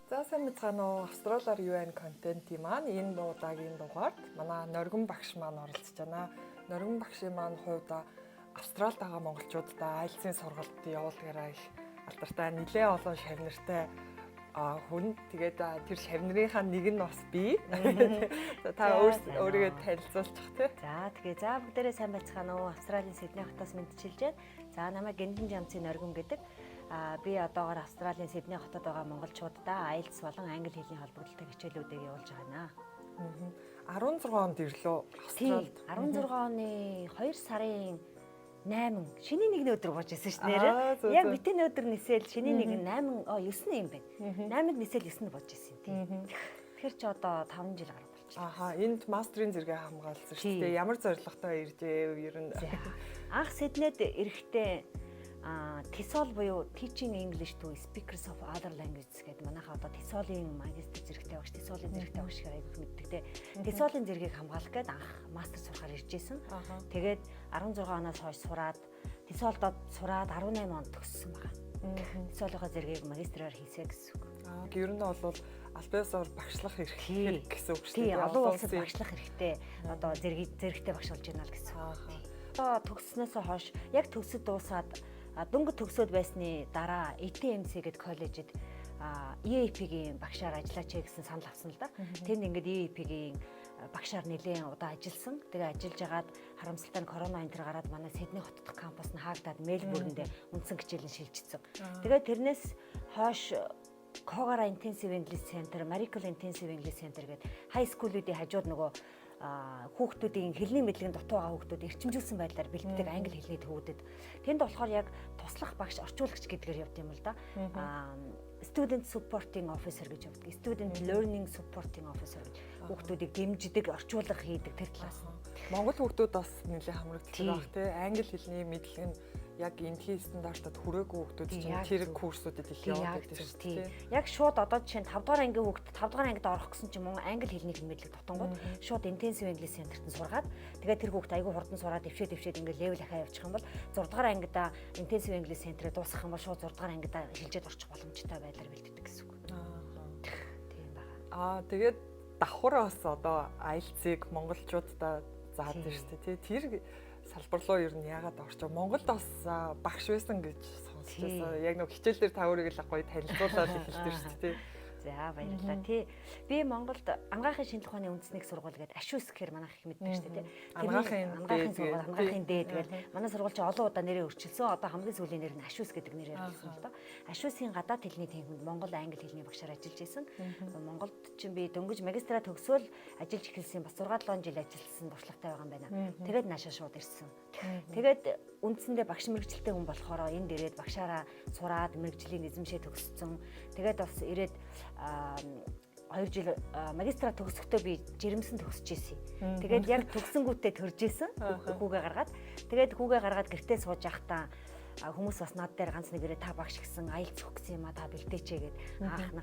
За сайн мэцгаана уу. Австралиар UN контентын маань энэ удаагийн дугаард манай Норгон багш маань оролцож байна. Норгон багшийн маань хувьд Австралид байгаа монголчуудаа IELTS-ийн сургалт явуулгаараа их алдартай нэлээд олон шавнартай хүн. Тэгээд тэр шавнырынхаа нэг нь бас би. Та өөрийгөө танилцуулчих тий. За бүгдээрээ сайн байцгаана уу. Австралийн Сидней хотоос мэдчилж байна. За намайг Гиндэн Жамцын Норгон гэдэг. Би одоогоор Австралийн Сидней хотод байгаа монголчуудаа IELTS болон англи хэлний холбогдолтой хичээлүүдийг явуулж байна. 16 онд ирлөө Австралид. 16 оны 2 сарын 8 шинийн нэгний өдөр болж байсан шүү дээ. Яг битэн өдөр нисэл шинийн нэг 9 юм байна. 8-нд нисэл 9-нд болж байсан тийм. Тэгэхээр ч одоо 5 жил гаруй болчихлоо. Энд мастрын зэрэгээ хамгаалсан шүү дээ. Ямар зорилготой иржээ ер нь. Анх Сиднейд эрэхтэй TESOL буюу Teaching English to Speakers of Other Languages гэдэг манайхаа одоо TESOL-ийн магистр зэрэгтэй багш, TESOL-ийн зэрэгтэй багш гэж айгүйх мэддэгтэй. TESOL-ийн зэрэгийг хамгаалах гээд анх мастер сурахаар иржсэн. Тэгээд 16 оноос хойш сураад TESOL-дод сураад 18 онд төгссөн байгаа. TESOL-ийнхаа зэрэгийг магистраар хийсэй гэсэн үг. Ер нь бол албаасаар багшлах хэрэгтэй гэсэн үг шүү дээ. Тийм, олон улсад багшлах хэрэгтэй. Одоо зэрэгтэй багш болж байна л гэсэн үг. Одоо төгссөнөөс хойш яг төгсөд дуусаад дөнгөж төгсөөд байсны дараа ATMC гэдэг коллежид EAP-гийн багшаар ажиллаач гэсэн санал авсан л да. Тэнд ингээд EAP-гийн багшаар нэлээд удаа ажилласан. Тэгээ ажиллаж агаад харамсалтай нь корона энэ төр гараад манай Сидней хот дахь кампус нь хаагдаад Мельбурнд үндсэн хичээлэн шилжчихсэн. Тэгээ тэрнээс хойш Когара Intensive English Center, Miracle Intensive English Center гэдэг хай скуулуудын хажууд нөгөө хүүхдүүдийн хэлний мэдлэгийн дутуу байгаа хүүхдүүд эрчимжүүлсэн байдлаар бэлддэг англи хэлний төвүүдэд тэнд болохоор яг туслах багш орчуулагч гэдгээр явд юм л да. Student Supporting Officer гэж явдаг. Student Learning Supporting Officer гэж хүүхдүүдийг дэмждэг, орчуулга хийдэг тэр талаас. Монгол хүүхдүүд бас нэлээд хамрагддаг байх тий. Англи хэлний мэдлэг нь яг энэхий стандартад хүрээгүй хүүхдүүд чинь тэр курсүүдэд их яваад байдаг шүү дээ. Яг шууд одоо жишээ нь 5 дугаар ангийн хүүхд 5 дугаар ангид орох гэсэн чинь мөн англи хэлний мэдлэг тотонгууд шууд intensive English Center-т сургаад тэгээд тэр хүүхд айгүй хурдан сураад дэвшээд ингээд левел ахаа явчих юм бол 6 дугаар ангидаа intensive English Center-д дуусгах юм бол шууд 6 дугаар ангидаа хэлжээд орчих боломжтой байдлаар бэлддэг гэсэн үг. Тийм баа. Тэгээд давхар бас одоо IELTS-ийг монголчуудаа заадаг шүү дээ. Тэр салбар руу ер нь яагаад орчих. Монголд бас багш байсан гэж сонсчихсон. Яг нэг хичээл дээр та өөрийгөө л гоё танилцуулаад хэлдэг шүү дээ. За баярлалаа тий. Би Монголд ангаахын шинжлэх ухааны үндэсний сургууль гэдэг ашүүс гэхээр манайх их мэддэг шүү дээ тий. Ангаахын дээд тэгэл манай сургууль чи олон удаа нэрээ өөрчилсөн. Одоо хамгийн сүүлийн нэр нь ашүүс гэдэг нэрээр болсон л доо. Ашүүсийн гадаад хэлний тэнхимд Монгол англи хэлний багшаар ажиллаж исэн. Монголд чинь би дөнгөж магистраа төгсөөл ажиллаж эхэлсэн. Бас 6-7 жил ажилласан туршлагатай байгаа юм байна. Тэгээд наашаа шууд ирсэн. Тэгээд үндсэндээ багш мэрэгчлээ хүн болохоор энд ирээд багшаараа сураад мэрэгжлийн эзэмшээ төгссөн. Тэгээд бас ирээд 2 жил магистра төгсөхдөө би жирэмсэн төгсөж ирсэн. Тэгээд яг төгсөнгүүтээ төрж исэн хүүгээ гаргаад. Тэгээд хүүгээ гаргаад гэртээ сууж байхдаа хүмүүс бас над дээр ганц нэг ирээ та багш гэсэн IELTS өгсөн юм а та бэлдээчээ гэд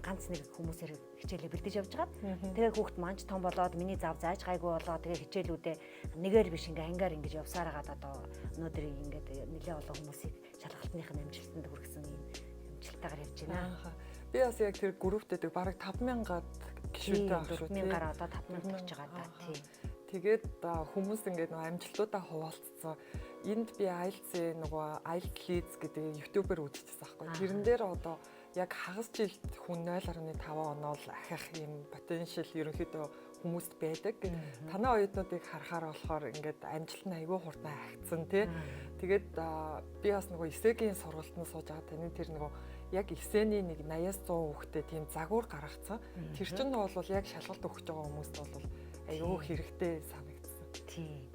ганц нэг хүмүүсээр хичээлээ бэлдэж явж хагаад тэгээ хүүхд манж том болоод миний зав зааж гайгүй болоо тэгээ хичээлүүдээ нэгээр биш ингээ ангаар ингэж явсаар хагаад одоо өнөөдөр ингээд нэлээ олон хүмүүсийг шалгалтныхын амжилтанд хүргэсэн юм амжилттайгаар явж байна. Би бас яг тэр групптэйг бараг 5,000-аад гишүүнтэй баг шүү дээ. 5,000-аар одоо 5,000 төгсөж байгаа да тий. Тэгээд хүмүүс ингээд нөгөө амжилтуудаа хуваалцсан. Энд би IELTS-ийн нөгөө IELTS Leads гэдэг YouTube-ээр үзчихсэн байхгүй. Тэрэн дээр одоо яг хагас жилд хүн 0.5 оноо л ахих юм потенциал ерөнхийдөө хүмүүст байдаг. Танай оюутнуудыг харахаар болохоор ингээд амжилт нь айгүй хурдан хагцсан тий. Тэгээд би бас нөгөө эсэгийн сургалтанд сууж байгаа таны тэр нөгөө яг эсэний нэг 80-100 хүүхдэд тийм загвар гаргацсан. Тэр чинь бол яг шалгалт өгч байгаа хүмүүст бол айгүй хэрэгтэй санагдсан. Тийм.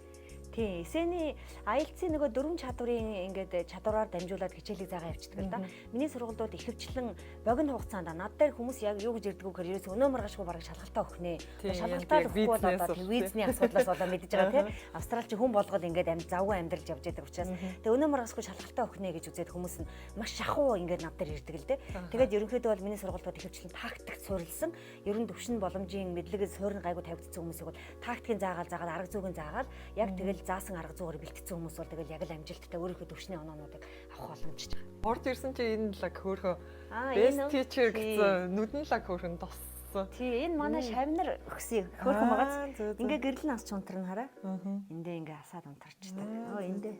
Эсэний IELTS-ийн нөгөө 4 чадварын ингээд чадвараар дамжуулаад хичээлийг заагаа явчихдаг л да. Миний сургалтууд ихэвчлэн богино хугацаанд над дээр хүмүүс яг юу гэж ирдэг вэ гэхээр ерөөсөө өнөө маргаашгүй бараг шалгалтаа өгөх нэ. Шалгалтаа өгөхгүй бол одоо визний асуудлаас болоо мэдэж байгаа тийм. Австралич хүн болгол ингээд завгүй амьдралж явж байдаг учраас тэгээ өнөө маргаашгүй шалгалтаа өгөх нэ гэж үзээд хүмүүс нь маш шахуу ингээд над дээр ирдэг л дээ. Тэгээд ерөнхийдөө бол миний сургалтууд ихэвчлэн тактикт суурилсан. Ер нь төвшин боломжийн мэдлэгэд суурин гайгүй тавигдсан хүмүүсийг бол тактикийн заагаал арга зүйн заагаал яг тэгэл заасан арга зүйгээр бэлтгэсэн хүмүүс бол тэгэл яг л амжилттай өөрийнхөө төвшний оноонуудыг авах боломжтой байгаа. Орж ирсэн чи энэ лаг хөөхөө Энэ best teacher гэсэн нүдэн лаг хөөхөн тоссон. Тий, энэ манай шавнар өгсөн хөөхөн багаз. Ингээ гэрэл нас ч унтарна хараа. Эндээ ингээ асаад унтарчдаг. Эндээ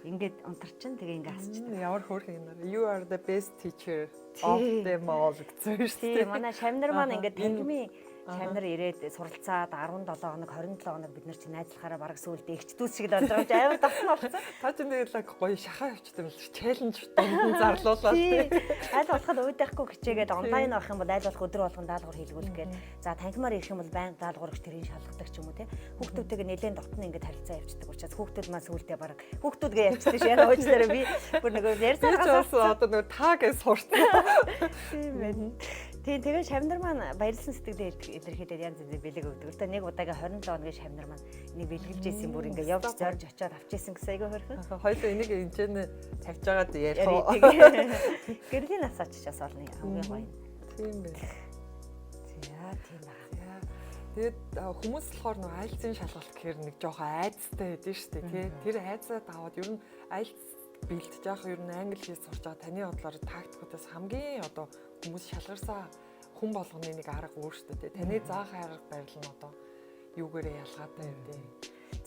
ингээд унтарчин тэгээ ингээ асчдаг. Ямар хөөрхөн юм аа. You are the best teacher of them all гэсэн шүү дээ. Тий, манай шавнар маань ингээ тангимын шавнар ирээд суралцаад 17 хоног 27 хоног бид нар чи найзлахаараа бараг сүүлд эгчдүүс шиг болж байгаа юм амар давтан болсон. Та ч нэг гоё шахаа явчихсан л челленж дунд зарлуулаад тий. Аль болоход уйдахгүй хичээгээд онлайн авах юм бол аль болох өдөр болгон даалгавар хийлгүүлэх гээд за танхимаар ирэх юм бол байнга даалгавар өгч тэрийг шалгадаг ч юм уу тий. Хүүхдүүдтэйгээ нэлээд дотн ингээд харилцаа явуулдаг учраас хүүхдүүд маань сүүлдээ бараг хүүхдүүдгээ явчихсан ш яна уучлаарай би бүр нөгөө ярьсаас одоо нөгөө таагээ сурсан. Тийм байна. Тийм тэгээ шавнар маань баярлсан сэтгэлдээ илэрхийлээд янз янзын бэлэг өгдөг л та нэг удаагийн 27 хоногийн шавнар маань энийг бэлгэлж ийсэн бүр ингээ явж зорж очиод авчихсан гэсэн айгүй хөрхөн. Хоёул энийг энэчнээ тавьж байгаад ярих уу. Гэрлийн насаач чаас олно хамгийн гоё. Тийм байна. За тийм байна. Тэгээд хүмүүс болохоор нөгөө айлцын шалгалт гэхээр нэг жоохон айцтай байдэн шүү дээ тий. Тэр айцаа даваад ер нь айлц бэлдэж яах ер нь англи хэл сурч байгаа таны бодлоор тактикуудаас хамгийн одоо хүмүүс шалгарсан хүн болгоны нэг арга өөртөө тий. Таны заах арга барил нь одоо юугээрээ ялгаатай юм бэ?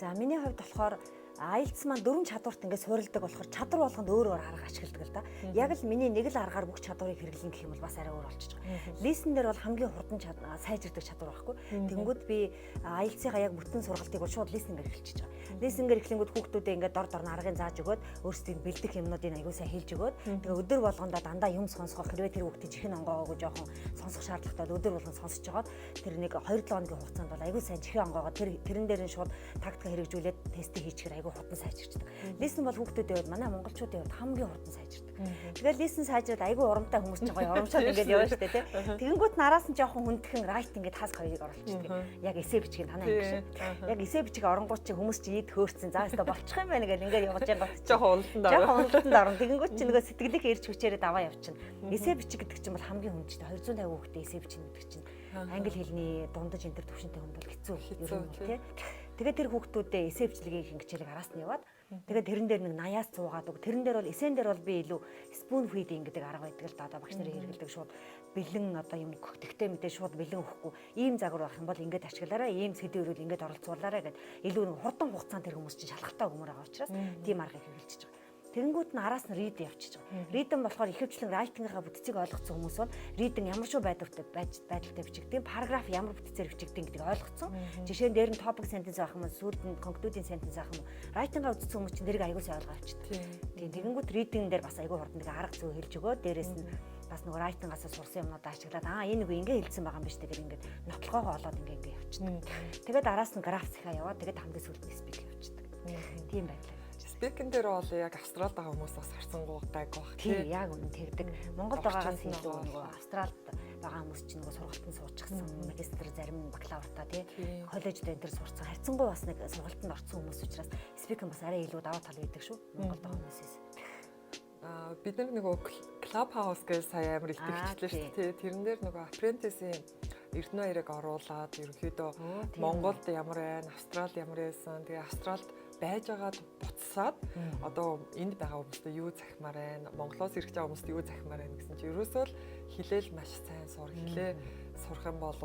За миний хувьд болохоор IELTS маань 4 чадварт ингээд суурилдаг болохоор чадвар болгонд өөр өөр арга ашигладаг л да. Яг л миний нэг л аргаар бүх чадварыг хэрэглэн гэх юм бол бас арай өөр болчихж байгаа. Лисэн дээр бол хамгийн хурдан сайжирдаг чадвар байхгүй. Тэнгүүд би IELTS-ийн яг бүтэн сургалтыг бол шууд лисенгээр эхэлчихэж байгаа. Лисенгээр эхлэнгүүд хүүхдүүдээ ингээд дор дор аргыг зааж өгөөд өөрсдийн бэлдэх юмнуудыг аягүй сайн хэлж өгөөд тэгээ өдөр болгондоо дандаа юм сонсгох хэрвээ тэр хүүхдийн чихэн онгоогоо жоохон сонсох шаардлагатай өдөр болгон сонсож жагаад тэр нэг 2-7 хоногийн хугацаанд бол аягүй сайн чихэн онгоогоо тэрэн дээр нь шууд тактика хэрэгжүүлээд тестийг хийчихээр аягүй хурдан сайжирчдаг. Лисэн бол хүүхдүүдийн хувьд манай монголчуудын хувьд хамгийн хурдан сайжирдаг. Тэгээд лисэн сайжраад аягүй урамтай хүмүүс ч гоё урамшаад ингээд явна штэ тий. Тэгэнгүүт нараас нь жоохон хүндхэн райт ингээд хас хоёрыг оруулчихдаг. Яг эсэ бичгийн танаа юм шиг. Яг эсэ бичиг оронгууд чи хүмүүс чи ийд хөөрцөн заа өстө болчих юм байна гэл ингээд явж байгаа. Жоохон улаанд орно. Жоохон улаанд орно. Тэгэнгүүт чи нөгөө сэтгэлийг эрж хүчээрээ даваа явчихна. Эсэ бичиг гэдэг чинь бол хамгийн хүндтэй 250 хүүхдээ эсэ бичиг гэдэг чинь англи хэлний дундаж энэ төр төвшөнтэй хүн бол хэцүү юм тий. Тэгээд тэр хүүхдүүдээ эсэ бичлэгийн хичээлийг араас нь яваад тэгээд тэрэн дээр нэг 80-аас 100-аад үг. Тэрэн дээр бол эсэн дээр бол би илүү spoon feeding гэдэг арга байдаг л да одоо багш нарын хэрэгэлдэг шууд бэлэн одоо юм гэхдээ мэдээ шууд бэлэн өгөхгүй ийм загвар байх юм бол ингээд ашиглаарай ийм сэдвэрүүд ингээд оролцуулаарай гэд илүү нэг хурдан хугацаанд тэр хүмүүс чинь шалгалтаа өгмөр байгаа учраас тийм аргыг хэрэгжилж байгаа. Тэнгүүд нь араас нь read явчихж байгаа. Read-эн болохоор ихэвчлэн writing-ийнхаа бүтцийг ойлгоцсон хүмүүс бол read-эн ямар шүү байдалтай бичигдэв, параграф ямар бүтцээр бичигдэв гэдгийг ойлгоцсон. Жишээ нь дээр нь topic sentence авах юм, сүүлд нь concluding sentence авах юм. Writing-аа үзсэн хүмүүс чинь тэрийг аягүй сайн ойлгоо авчихдээ. Тийм тэгэнгүүт reading дээр бас аягүй хурдан нэг арга зүй хэлж өгөө. Дээрээс нь бас нөгөө writing-аас сурсан юмнуудаа ашиглаад энэ үгүй ингэ хэлсэн байгаа юм биш тэгээд ингээд нотлогоогоо олоод ингээ явчихдаг. Тэгээд араас нь граф захаа яваад тэгээд хамгийн сүүлд нь speak явчихдаг. Тийм байлаа. Speaking дээр бол яг Австралид байгаа хүмүүс бас харсангуй гайг баг тий. Яг үнэн тэрдэг. Монголд байгаагаас илүү нөгөө Австралид байгаа хүмүүс чинь нөгөө сургалтанд суучихсан, магистр зарим бакалавртаа тий. Коллежд энэ төр сурцсан. Харьцангуй бас нэг сургалтанд орсон хүмүүс учраас speaking бас арай илүү даваа тал байдаг шүү. Монголд байгаа хүмүүсээс. Бид нар нөгөө Clubhouse гэж сая амар их тэгчлээ шүү дээ. Тэрэн дээр нөгөө apprentice-ийн Эрдэнэ баярыг оруулаад ерөнхийдөө Монголд ямар байна, Австралид ямар байсан. Тэгээ Австралид байж байгаад буцсаад одоо энд байгаа хүмүүстээ юу захимаар байна, Монголоос ирэх байгаа хүмүүст юу захимаар байна гэсэн чинь ерөөсөө л хилээл маш сайн сур, хилээ сурах юм бол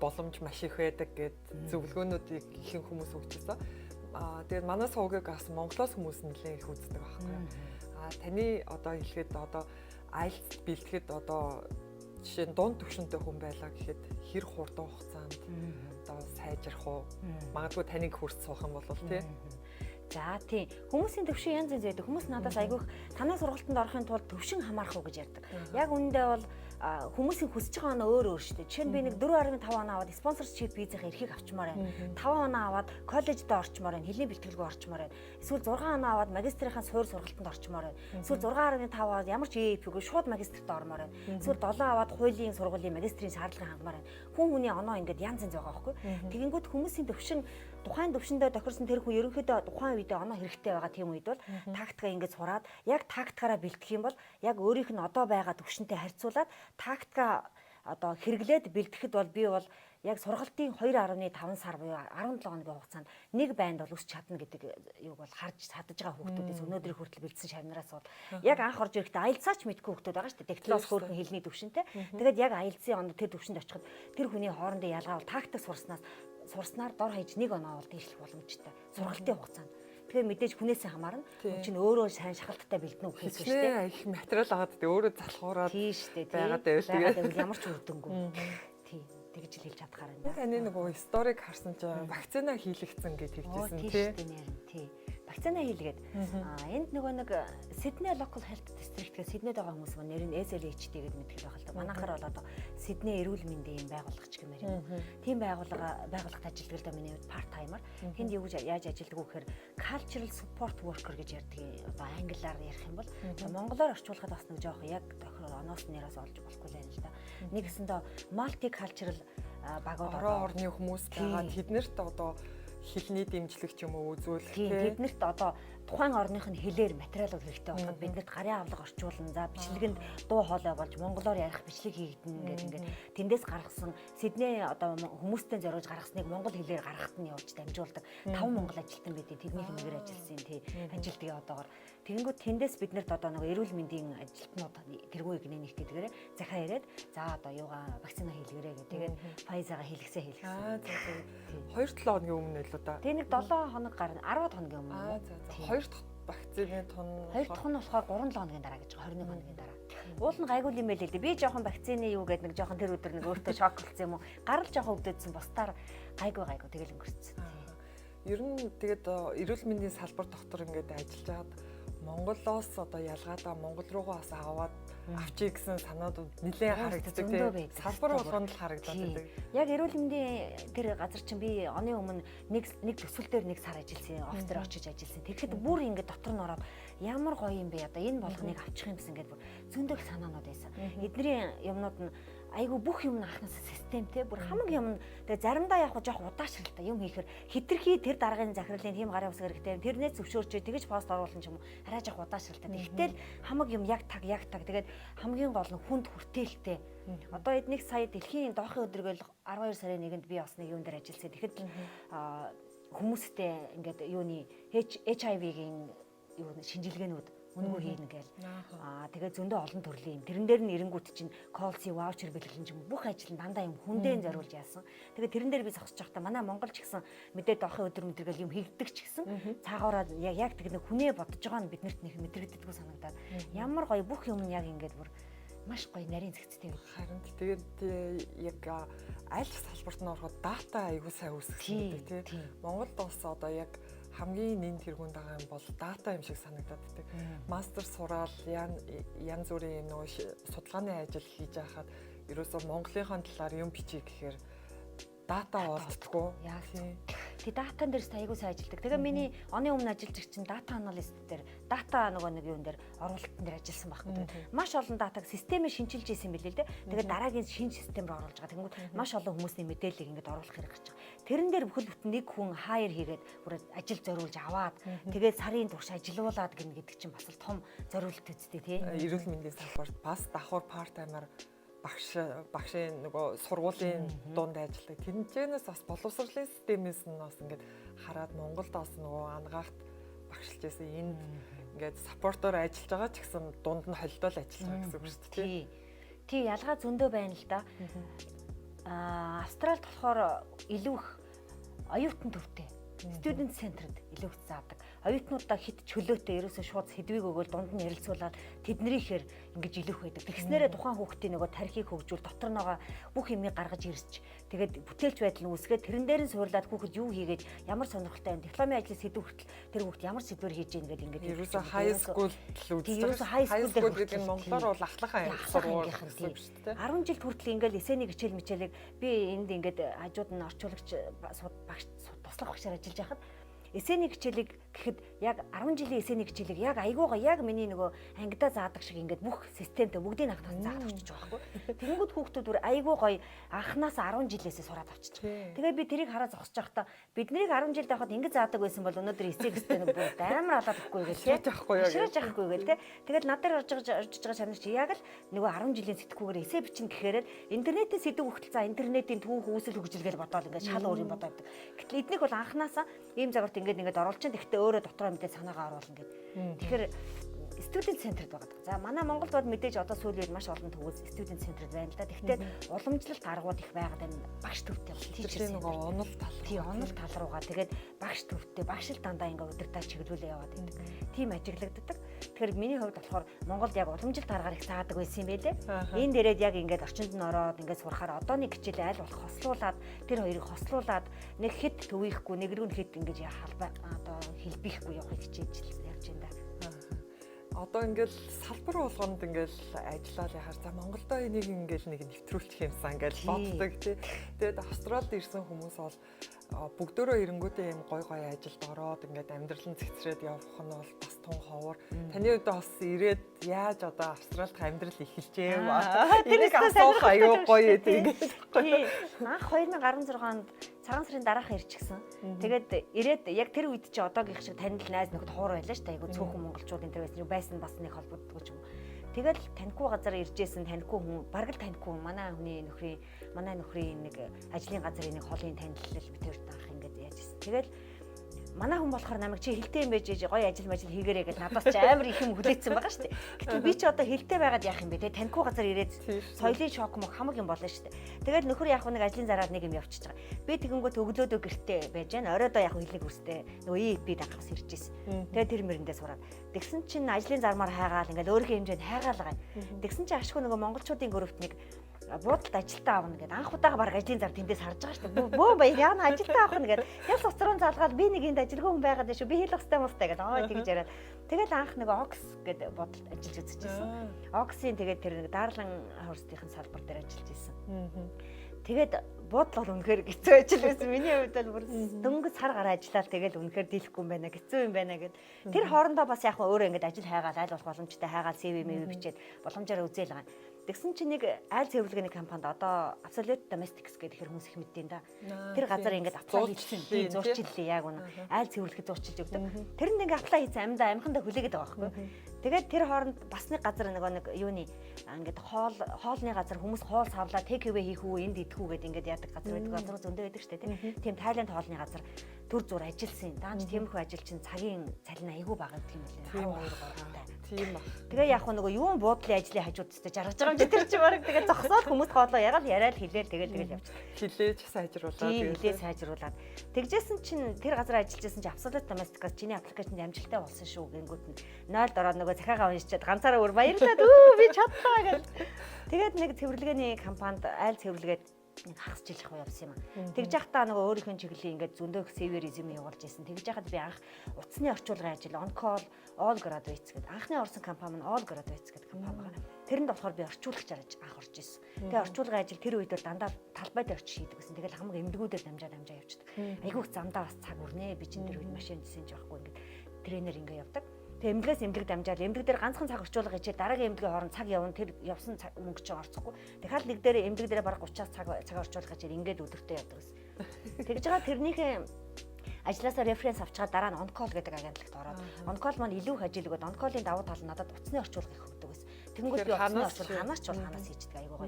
боломж маш их байдаг гэд зөвлөгөөнүүдийг ихэнх хүмүүс өгчээсэн. Тэгээд манай суугийг бас Монголоос хүмүүс нэлээд их үздэг байхгүй. Таны одоо хэлэхэд одоо IELTS бэлтгэхэд одоо жишээ нь дунд түвшинтэй хүн байлаа гэхэд хэр хурдан хугацаанд одоо сайжрах уу? Магадгүй таныг хүрч суух юм бол тий. За тийм. Хүмүүсийн төвшин янз янз байдаг. Хүмүүс надаас айгүйх танаа сургалтанд орохын тулд төвшин хамаарах уу гэж ярьдаг. Яг үүндээ бол хүмүүсийн хүсэж байгаа нь өөр өөр шүү дээ. Жишээ нь би нэг 4.5 оноо аваад sponsorship визийн эрхийг авчмаар байна. 5 оноо аваад коллежид орчмоор байна. Хэлний бэлтгэлгүй орчмоор байна. Эсвэл 6 оноо аваад магистрийн суур сургалтанд орчмоор байна. Эсвэл 6.5 аваад ямар ч EAP-гүй шууд магистрт ормоор байна. Эсвэл 7 аваад хуулийн сургуулийн магистрийн шаардлагыг хангамаар байна. Хүний оноо ингээд янз янз байгаа байхгүй. Тэгэнгүүт хүмүүсийн төвшин тухайн төвшөндөө тохирсон тэр хүн ерөнхийдөө тухайн үедээ оноо хэрэгтэй байгаа тийм үед бол тактика ингэж сураад яг тактикаараа бэлтгэх юм бол яг өөрийнх нь одоо байгаа төвшөнтэй харьцуулаад тактика одоо хэрэглээд бэлтгэхэд бол би бол яг сургалтын 2.5 сар буюу 17 хоногийн хугацаанд нэг байнд бол өсч чадна гэдэг юуг бол харж чадж байгаа хүүхдүүдээс өнөөдрийн хүртэл бэлдсэн шавнараас бол яг анх орж ирэхдээ аялцаач мэдгүй хүүхдүүд байгаа шүү дээ. Дактилоос хөөрхөн хэлний төвшөнтэй. Тэгээд яг аялцсан онд тэр төвшөнд очиход тэр хүний хоорондын ялгаа бол тактик сурснаар дор хаяж 1 оноо бол дээшлэх боломжтой. Сургалтын хугацаанд. Тэгэхээр мэдээж хүнээсээ хамаарна. Хүн чинь өөрөө сайн шахалттай бэлдэнэ үү гэсэн шүү дээ. Их материал агаад тэгээ өөрөө залхуураад байгаад байвал ямар ч үрдэнгүй. Тийм. Тэгж л хэлж чадхаар байна. Таны нөгөө историк харсан чинь вакцина хийлэгцэн гэж хэлжсэн тий. Вакцина хийлгээд энд нөгөө нэг Sydney Local Health District гэх Sydneyд байгаа хүмүүс маань нэр нь SLHD гэдэг мэддэг байх л да. Манайхаар бол одоо Sydney эрүүл мэндийн байгууллагч гэмээр юм. Тийм байгууллагт ажилладаг л да миний хувьд part timer. Тэнд яаж ажилладаг вэ гэхээр cultural support worker гэж ярьдаг. Одоо англиар ярих юм бол монголоор орчуулахад бас нэг жоох яг оноос нэраас олж болохгүй л юм л да. Нэгэсэндээ multicultural багууд орон орны хүмүүс байгаа. Тэднэрт одоо хэлний дэмжлэг ч юм уу үзүүлэх тэднэрт одоо тухайн орных нь хэлээр материалууд хэрэгтэй болоход биднэрт гарын авлага орчуулна. За бичлэгэнд дуу хоолой болж монголоор ярих бичлэг хийгдэнэ ингээд тэндээс гаргасан Сидней одоо хүмүүстэй зориулж гаргасныг монгол хэлээр гаргахад нь явж дамжуулдаг 5 монгол ажилтан бидээ тэдний хэлээр ажилласан тий ажилтгийн одоогоор тэгэнгүүт тэндээс биднэрт одоо нэг эрүүл мэндийн ажилтнууд тэргүй гинэ нэг гэдгээрээ захаа яриад за одоо юугаа вакцина хийлгэрээ гэх тэгээд Pfizer-га хийлгэсэн. 2-7 хоногийн өмнө л удаа. Тэгээ нэг 7 хоног гарна 10 хоногийн өмнө. 2 дахь вакцины тун 2 дахь нь болохоор 3-7 хоногийн дараа гэж 21 хоногийн дараа. Уул нь гайгүй юм байл л дээ. Би жоохон вакцины юу гэдэг нэг жоохон тэр өдөр нэг өөртөө шок болсон юм уу? Гарал жоохон өвдөдсөн бусдаар гайгүй тэгэл өнгөрцөн. Ер нь тэгээд эрүүл мэндийн салбар доктор ингээд ажиллаж байгаад Монголоос одоо ялгаадаа Монгол руугаа бас аваад авчиг гэсэн санаадууд нэлээд харагддаг тийм салбар болгонд л харагдаад байдаг. Яг эрүүл мэндийн тэр газар чинь би оны өмнө нэг төсвөл дээр 1 сар ажилласан, офицер очиж ажилласан. Тэгэхэд бүр ингээд дотор нь ороод ямар гоё юм бэ одоо энэ болгоныг авчих юм гэсэн ингээд бүр зөндөл санаанууд байсан. Эдний юмнууд нь айгу бүх юм анхнаас системтэй бүр хамаг юм тэгээ заримдаа яг жоох удаашралтай юм хийхээр хитрхи тэр дараагийн захирлын тийм гарын ус хэрэгтэй тэрнээс зөвшөөрч тэгж пост оруулсан ч юм уу арай жоох удаашралтай. Тэгтэл хамаг юм яг таг тэгээд хамгийн гол нь хүнд хүртээлтэй. Одоо эднийг сая дэлхийн доохон өдргөл 12 сарын 1-нд би бас нэг юм дээр ажилласан. Тэгэхэд хүмүүстэй ингээд юуны HIV-гийн юу шинжилгээнүүд үнгүй хийнэ гээл. Тэгээд зөндөө олон төрлийн юм. Тэрэн дээр нь эренгүүт чинь колси ваучер бэлгэлэн ч юм бүх ажил нь дандаа юм хүндээ зориулж яасан. Тэгээд тэрэн дээр би зогсож байхдаа манай Монгол ч гэсэн мэдээд дохын өдөр мэдэргээл юм хийгдэг ч гэсэн цаагаараа яг тэг нэг хүнээ бодож байгаа нь биднэрт нэг мэдрэгддэггүй санагдаад ямар гоё бүх юм нь яг ингээд бүр маш гоё нарийн зэгцтэй. Харин тэгээд яг аль салбарт нь ороход дата аягүй сайн үүсгэсэн гэдэг тийм. Монголд бас одоо яг хамгийн нэн тэргуунд байгаа юм бол дата юм шиг санагдаад байдаг. Мастер сураал янз бүрийн нөгөө судалгааны ажил хийж байхад ерөөсөө Монголынхон талаар юм бичиж гэхээр дата олддоггүй. Яг тий датан дээр аягүй сайн ажилладаг. Тэгээ миний оны өмнө ажиллаж чинь дата аналист дээр дата нөгөө нэг юун дээр оруулалтан дээр ажилласан байхгүй. Маш олон датаг системээр шинжилж ийсэн билээ л дээ. Тэгээ дараагийн шинэ системээр оруулж байгаа. Тэнгүүд маш олон хүмүүсийн мэдээллийг ингээд оруулах хэрэг гэж байгаа. Тэрэн дээр бүхэл бүтэн нэг хүн хайр хийгээд бүр ажил зориулж аваад тэгээд сарын турш ажилуулад гин гэдэг чинь бас л том зориулт үсттэй тий. Эрүүл мэндийн салбарт бас давхар part timer багшийн нөгөө сургуулийн дунд ажилладаг. Тэнцэнээс бас боловсролын системээс нь бас ингээд хараад Монголд бас нөгөө ангаагт багшилж байсан энд ингээд саппортоор ажиллаж байгаа ч гэсэн дунд нь холдоол ажиллаж байгаа гэсэн үг шүү дээ. Тий, ялгаа зөндөө байна л да. Австралид болохоор илүү их оюутан төвтэй. Student centered илүү их заадаг. Оюутнуудаа хит чөлөөтэй ерөөсөө шууд сэдвийг өгөөл дунд нь ярилцуулаад тэднийхээр ингэж илүүх байдаг. Тэгснээрээ тухайн хүүхдийн нөгөө тархийг хөгжүүл дотор нь бүх юмыг гаргаж ирсч тэгээд бүтээлч байдал нь үүсгээд тэрэн дээр нь суурлаад хүүхэд юу хийгээд ямар сонирхолтой юм дипломын ажлыг сэдв хүртэл тэр хүүхд ямар сэдвэр хийж ийн гэдэг ингээд ерөөсөө high school л үздэг. Ерөөсөө high school гэдэг нь монголоор бол ахлахын сургууль гэсэн үг шүү дээ. 10 жил хүртэл ингээд эсэний хичээл мичээлийг би энд ингээд хажууд нь орчуулагч багш туслах багшаар ажиллаж байхад эсэний хичээлийг гэхэд яг 10 жилийн эсэний хичээлийг яг айгуугаа яг миний нөгөө ангидаа заадаг шиг ингээд бүх системтэй бүгдийг анхнаас заадаг болчих жоох байхгүй. Тэгэнгүүт хүүхдүүд бүр айгуу гоё анхнаас 10 жилээсээ сураад авчиж. Тэгээ би тэрийг хараа зогсож байхдаа биднийг 10 жилд байхад ингэж заадаг байсан бол өнөөдөр эсэг эстэй нэг бүр амар алаад өгөхгүй гэл ширэж авахгүй гэл те. Тэгээд над дээр орж байгаа шанар чи яг л нөгөө 10 жилийн сэтгүүгээр эсэ бичин гэхээр интернетийн сэдв хүртэл за интернетийн түүх үүсэл хөгжил гэж бодоол ингээд шал өөр юм бодоод. Гэтэл эднийх бол анханасаа ийм загварт ингээд оруулж чинь тэгтээ өөрөө дотроо мэдээ санаагаа оруулна гэдэг. Тэгэхээр студент центрд байгаа. За манай Монголд бол мэдээж одоо сүүлийн үед маш олон төвөөс студент центрд байна л да. Тэгтээ уламжлалт аргууд их байгаад байна. Багш төвтэй тийчээс нөгөө онол тал. Тий, онол тал руугаа тэгээд багш төвтэй, багш л дандаа ингээ удирдах чиглүүлээ яваад байдаг. Тийм ажиглагддаг. Тэгэхээр миний хувьд болохоор Монголд яг уламжлалт аргаар их заадаг байсан юм байлээ. Энэ дээрээд яг ингээд орчинд нь ороод ингээд сурахаар одоо нэг хичээлээ аль болох хослуулад тэр хоёрыг хослуулад нэг хэд төвөхгүй нэг рүү хэд ингээд халбай одоо хэлбихгүй явахыг хичээж явж байна да. Одоо ингээл салбар болгонд ингээл ажиллаад яхаар за Монголдо энийг ингээл нэг нэвтрүүлчих юмсан ингээл боддог тий. Тэгээд Австралид ирсэн хүмүүс бол бүгдөө эренгүүтээ юм гой ажилд ороод ингээд амьдрал нь цэгцрээд явах нь бол бас тун ховор. Таны хувьд бас ирээд яаж одоо Австралид амьдрал эхэлжээ вэ? Тэрийг асуух аюу гоё гэдэг. Анх 2016 онд цагаан сарын дараахан ирчихсэн. Тэгээд ирээд яг тэр үед чи одоогийнх шиг танил найз нөхд хуур байлаа шүү дээ. Айгу цөөхөн монголчууд энэ тэр байсан бас нэг холбогддог ч юм. Тэгэл танихгүй газар иржсэн танихгүй хүн бараг л танихгүй манай нөхрийн нэг ажлын газрын нэг холын танилцал битэрт анх ингээд яажсэн. Тэгэл манай хүн болохоор намайг чи хилтэй юм байж гоё ажил хийгээрэй гэж надаас ч амар их юм хүлээсэн байгаа шүү дээ. Гэтэл би ч одоо хилтэй байгаад яах юм бэ те танихгүй газар ирээд соёлын шок мөх хамаг юм болно шүү дээ. Тэгээд нөхөр яг нэг ажлын зараар нэг юм явчихж байгаа. Би тэгэнгүүт өглөөдөө гэртээ байж байна. Оройдоо яг хэлийг үстэй нөгөө EP дагахс иржсэн. Тэгээд тэр мэрэндээ сураад. Тэгсэн чинь ажлын зармаар хайгаал ингээл өөрийнхөө хэмжээнд хайгаалгаа. Тэгсэн чинь ашгүй нөгөө монголчуудын групт нэг буудалд ажилтаа авна гэдэг. Анх удаага баг ажлын зар тэндээс харж байгаа шүү дээ. Бөө баяр яана ажилтаа авах нь гэдэг. Яс уцрын залгаад би нэг энд ажилгүй хүн байгаад шүү. Би хийх хэвээр мустай гэдэг. Тэгж яриад. Тэгэл анх нэг Окс гэдэг бодолд ажиллаж үзчихсэн. Оксын тэгээд тэр нэг Дарлан хөрстийн салбар дээр ажиллаж исэн. Тэгээд буудал бол үнэхээр хэцүү ажил байсан. Миний хувьд бол бүр дөнгөж сар гараа ажиллаад тэгэл үнэхээр дийлэхгүй юм байна. Хэцүү юм байна гэд. Тэр хоорондоо бас яг өөрөө ингэж ажил хайгаал аль болох боломжтой хайгаал CV бичээд боломжоор үзээл байгаа. Тэгсэн чинь нэг айл цэвэрлэгээний компанид одоо Absolute Domestics гэдэг хэр хүмүүс их мэддээн да. Тэр газар ингээд аплай хийсэн. Зурчиллээ яг үнэ. Айл цэвэрлэхэд зурчилж өгдөг. Тэрэнд ингээд аплай хийсэн амьдаа амхандаа хүлээгээд байгаа байхгүй. Тэгээд тэр хооронд бас нэг газар нэг юуны ингээд хоолны газар хүмүүс хоол савлаа take away хийх үү энд идэх үү гэдэг ингээд яадаг газар байдаг. Газар зөндөө байдаг шүү дээ. Тийм Тайланд хоолны газар төр зур ажилласан. Даанч тиймэрхүү ажил чинь цагийн цалин айгүй байгаа гэх юм лээ. 12 3 тийм ба. Тэгээ яг нөгөө юун буудлын ажлын хажуудтай жаргаж байгаа юм чи тэр чи бараг тэгээ зогсоод хүмүүс хоолоо ягаал яриад хэлээл тэгэл явчих. Хилээж сайжруулаад хилээ сайжруулаад. Тэгжсэн чинь тэр газар ажиллаж байсан чи Absolute Domestics чиний аппликейшнд амжилттай болсон шүү гэнгүүт нь 0 дороо нөгөө захиагаа уншичаад ганцаараа өөр баярлаад би чадлаа гэж. Тэгээд нэг цэвэрлэгээний компанид айл цэвэрлэгээд нэг хагас жил явсан юм аа. Тэгж яхтаа нөгөө өөрийнхөө чиглэлийн ингээд зөндөө CV резюме явуулж ирсэн. Тэгж яхад би анх утасны орчуулгын ажил on call all graduates гэдэг анхны орсон компани нь all graduates гэдэг компани байгаа. Тэрэнд болохоор би орчуулагч арж анх орж ирсэн. Тэгээ орчуулгын ажил тэр үед бол дандаа талбай дээр очиж хийдэг гэсэн. Тэгэл хамаг эмдгүүдээр дамжаад явчихдаг. Айгүйх замдаа бас цаг өрнэ. Би чинь тэр үед машин дисэж байхгүй ингээд тренер ингээ явдаг. Тэгээ эмнэлгээс эмнэлэг дамжаад эмнэлэг дээр ганцхан цаг орчуулга хийчээ дараагийн эмнэлгийн хооронд цаг явна тэр явсан мөнгө чинь орцохгүй. Тэгэхээр нэг дээр эмнэлэг дээр бараг 30-аас цаг орчуулга хийчээ ингээд өдөртөө явдаг гэсэн. Тэгж байгаа тэрнийхээ ажлаасаа референс авчгаад дараа нь онкол гэдэг агентлагт ороод онкол маань илүү их ажил өгöd онколын давуу тал нь надад утасны орчуулга их өгдөг гэсэн. Тэнгүүд би утасны орчуулга ханаас ч бол ханаас хийдэг аюу гоо.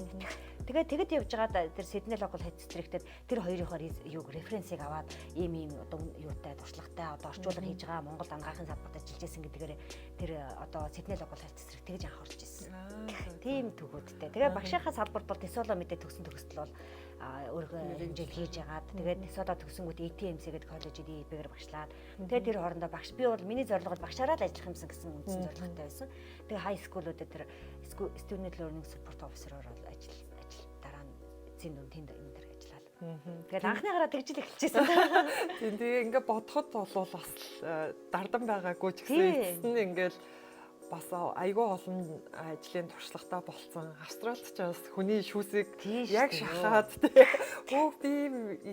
Тэгээд тэгэд явж байгаа тэр Sydney Local Health District-д тэр хоёрынхоор юу референсийг аваад ийм одоо юутай туршлагатай одоо орчуулга хийж байгаа Монгол ангаахын салбарт ажиллаж байсан гэдгээр тэр одоо Sydney Local Health District тэгж анх орж ирсэн. Тийм төгөөдтэй. Тэгээ багшийнхаа салбарт бол Tesolo мэдээ төгсөн төгсөл бол өөргөө хэмжээл хийж ягаад тэгээд Tesolo төгсөнгүүт ETMC гэдэг коллежид EP-гээр багшлаад тэгээд тэр хоорондоо багш би бол миний зорилго бол багшаараа л ажиллах юмсан гэсэн үндсэн зорилготой байсан. Тэгээ high school-уудад тэр student learning support officer-оор ажил дараа нь эцсийн дүн тэнд энэ дээр ажиллаад. Тэгээд анхныгаараа тэгжил эхэлчихсэн. Тэгээ ингээ бодоход бол бас дардан байгаагүй ч гэсэн эцэст нь ингээл бас айгүй олон ажлын туршлагатай болсон. Австралид ч бас хүний шүүсийг яг шахаад өө би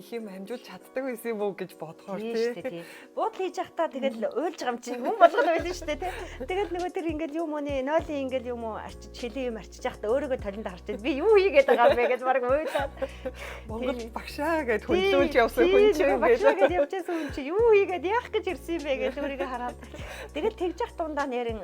их юм амжуулж чаддаг байсан юм уу гэж бодохоор тий. Буудал хийж явахдаа тэгэл уйлж байгаа юм чинь хүн болгол байлаа шүү дээ тий. Тэгэл нөгөө тэр ингээл юм ууны нойлын ингээл юм уу арчиж шилийн юм арчиж явахдаа өөрийгөө толинд харчаад би юу хийгээд байгаа юм бэ гэж баг уйлаад Монгол багшаа гэд хөндлүүлж явсан хүн чинь багшаа гэж явжсэн хүн чинь юу хийгээд яах гэж ирсэн юм бэ гэж өөрийгөө хараад тэгэл тэгж явах дундаа нэрэн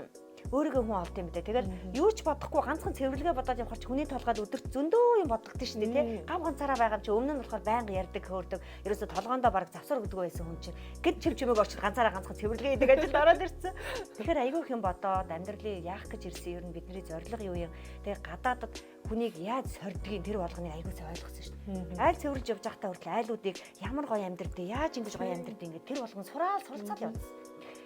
өөрийгөө хүн олд юм бэ. Тэгэл юу ч бодохгүй ганцхан цэвэрлэгээ бодоод явахаар ч хүний толгойд өдөрт зөндөө юм бодогдсон шүү дээ тий. Гам ганцаараа байгаа чи өмнө нь болохоор байнга ярьдаг хөөрдөг. Ерөөсө толгоондоо баг завсар өгдөг байсан хүн чинь гэд чив чимээг очиж ганцаараа ганцхан цэвэрлэгээ хийдэг ажилд ороод ирсэн. Тэгэхээр айгүй их юм бодоод амьдралыг яах гэж ирсэн ер нь бидний зорилго юу юм. Тэгээ гадаадад хүнийг яаж сордгийг тэр болгоныг айгүй сайн ойлгосон шүү дээ. Айл цэвэрлж явж байхдаа хүртэл айлуудыг ямар гоё амьдрдээ яаж ингэж гоё амьдрдээ ингээд тэр болгон суралцаад явсан.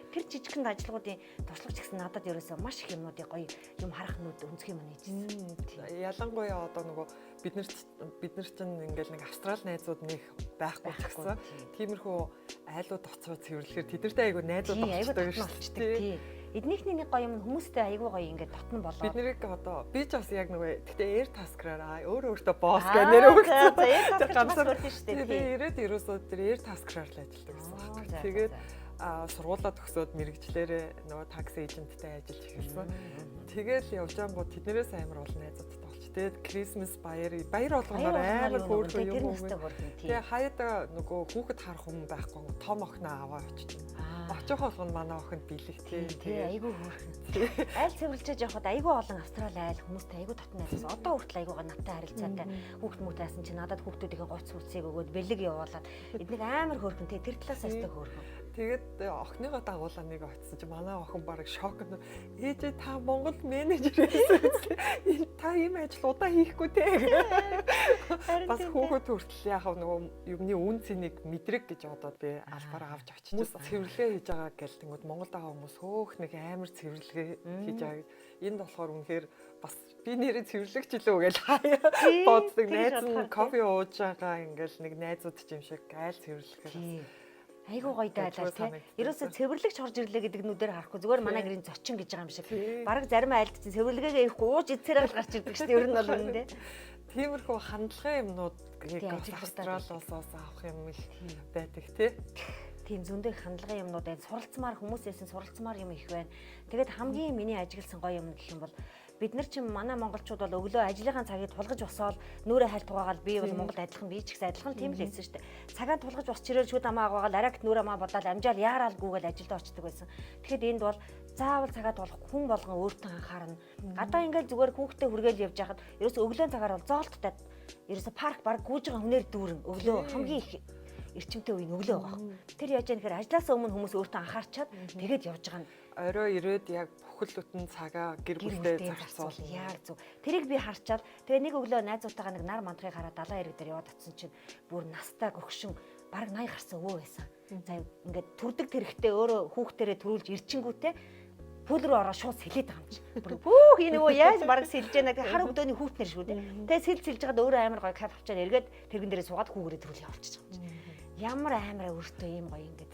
Тэр жижигхэн ажлуудын туршлагач гэсэн надад ерөөсөө маш их юмнуудыг гоё юм харах нүд өнцгий юм нээжсэн. Ялангуяа одоо нөгөө бид нар чинь ингээл нэг австрал найзууд нэг байхгүй ч гэсэн тиймэрхүү айлууд оцоо цэвэрлэхээр тэдэртэй айгүй найзууд болчихдог тий. Эднийхний нэг гоё юм хүмүүстэй айгүй гоё ингээд дотн болоо. Бид нарыг одоо би ч бас яг нөгөө гэтээ air task-аараа өөртөө босс гэх нэр өгсөн. Тэр ганцаар өртөн шүү дээ. Би ирээд ерөөсөө тэр air task-аар л ажилладаг гэсэн. Тэгээд сургуулаа төгсөөд мэрэгчлэрээ нөгөө такси эйженттэй ажиллаж эхэлсэн. Тэгэл явж ангууд тэднэрээс амар олон найзуудтай болж. Тэгээд Christmas баяр болгоноор амар хөөрхөн юм уу. Тэгээ хаяада нөгөө хүүхэд харах хүн байхгүй том охиноо аваа очиж. Очих болгоно манай охинд бэлэгтэй. Тэгээ айгүй хөөрхөн. Айл цэвэрлжээж явхад айгүй олон австрал айл хүмүүстэй айгүй татна байсан. Одоо хүртэл айгүйгаа надтай харилцаатай хүүхд мөтөөсөн чи надад хүүхдүүдийн гоц сүлцийг өгөөд бэлэг явуулаад эднийг амар хөөрхөн тэр талаас айстай хөөрхөн. Тэгээд охиныгоо дагуулаа нэг очсон чи манай охин бараг шок. Ээжээ та Монгол менежер байсан. Та ийм ажил удаа хийхгүй те. Бас хүүхэд хүртэл яг нөгөө юмны үн цэнийг мэдрэг гэж бодоод би албаараа авч оччихсан. Цэвэрлэгээ хийж байгаа гэл тэнгууд Монголд байгаа хүмүүс хөөх нэг амар цэвэрлэгээ хийж байгаа. Энд болохоор үнэхээр бас би нэрээ цэвэрлэгч илүү гэж боддог. Найз нь кофе ууж байгаа ингээл нэг найзууд ч юм шиг айл цэвэрлэхээр айгуу гоё дайлаа тий. Ерөөсө цэвэрлэгч орж ирлээ гэдэг нүдээр харахгүй зүгээр манай гэрийн зочин гэж байгаа юм шиг. Бараг зарим айлд чинь цэвэрлэгээгээ ирэхгүй ууж идсээр л гарч ирдэг шүү дээ. Ер нь бол үнэндээ. Тиймэрхүү хандлагын юмнуудыг австралиас авах юм их байдаг тий. Тийм зөндөө хандлагын юмнууд энэ суралцмаар хүмүүсээс суралцмаар юм их байна. Тэгээд хамгийн миний ажигласан гоё юм гэх юм бол бид нар чинь манай монголчууд бол өглөө ажлынхаа цагийг тулгаж босоод нүрээ хальт угаагаад би бол Монголд адилхан би ч гэсэн адилхан тийм л хэлсэн шүү дээ. Цагаан тулгаж босч ирэл шүд амаа угаагаад арайгт нүрээ амаа бодоод амжаал яараалгүйгээл ажилдаа очдөг байсан. Тэгэхэд энд бол заавал цагаа тулах хүн болгон өөртөө анхаарна. Гадаа ингээл зүгээр хүүхдээ хүргээл явж байхад ерөөсө өглөөний цагаар бол зоолттой ерөөсө парк баг гүйж байгаа хүнээр дүүрэн өглөө хамгийн их эрчимтэй үеийн өглөө байгаа. Тэр яаж яа гэхээр ажлаас өмнө хүмүүс өөртөө анхаарчаад тэгээд явж байгаа нь орой ирээд яг бүхэл бүтэн цагаа гэр бүлтэй зарцуул. Яг зөв. Тэрийг би харчаад тэгээ нэг өглөө найзуудтайгаа нэг нар мандахыг хараад далайн ирэг дээр яваад атсан чинь бүр настай гөгшин бараг 80 гарсан өвөө байсан. За ингээд түрдэг тэрэгтэй өөрөө хүүхдэрээ төрүүлж ирчингүүтээ пүүл рүү ороо шууд сэлээд байгаа юм чи. Бүх энэ нөгөө яаж бараг сэлж яана гэх хар өдөөний хүүхднэр шүү дээ. Тэгээ сэлж жагаад өөрөө амар гоё кайф авчаад эргээд тэргэн дээрээ суугаад хүүгээрээ төрүүл явуулчих юм чи. Ямар амар өөртөө юм гоё ингээд